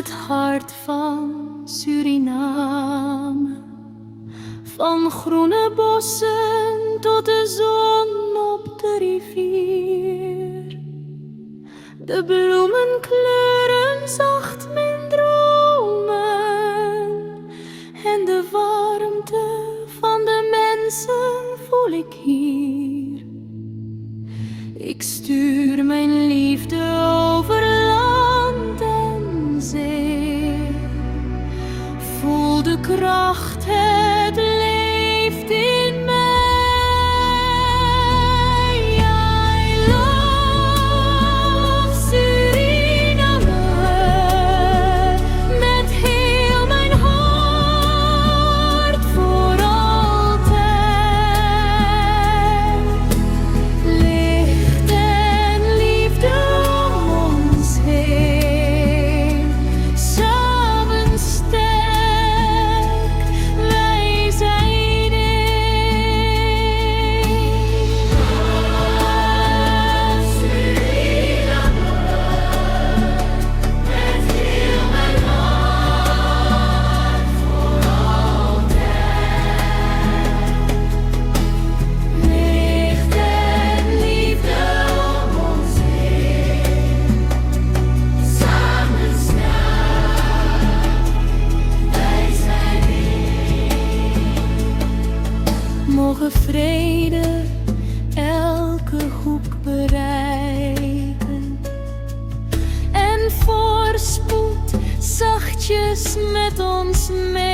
het hart van Suriname. Van groene bossen tot de zon op de rivier. De bloemen kleuren zacht mijn dromen en de warmte van de mensen voel ik hier. Ik stuur mijn liefde over land en zee. Voel de kracht, het leeft in mij. I love Suriname met heel mijn hart voor altijd. Licht en liefde om ons heen, samen sterk, wij zijn één. Suriname, met heel mijn hart voor altijd. Licht en liefde om ons heen, samen sterk, wij zijn één. Mogen vrede elke hoek bereiken en voorspoed zachtjes met ons mee.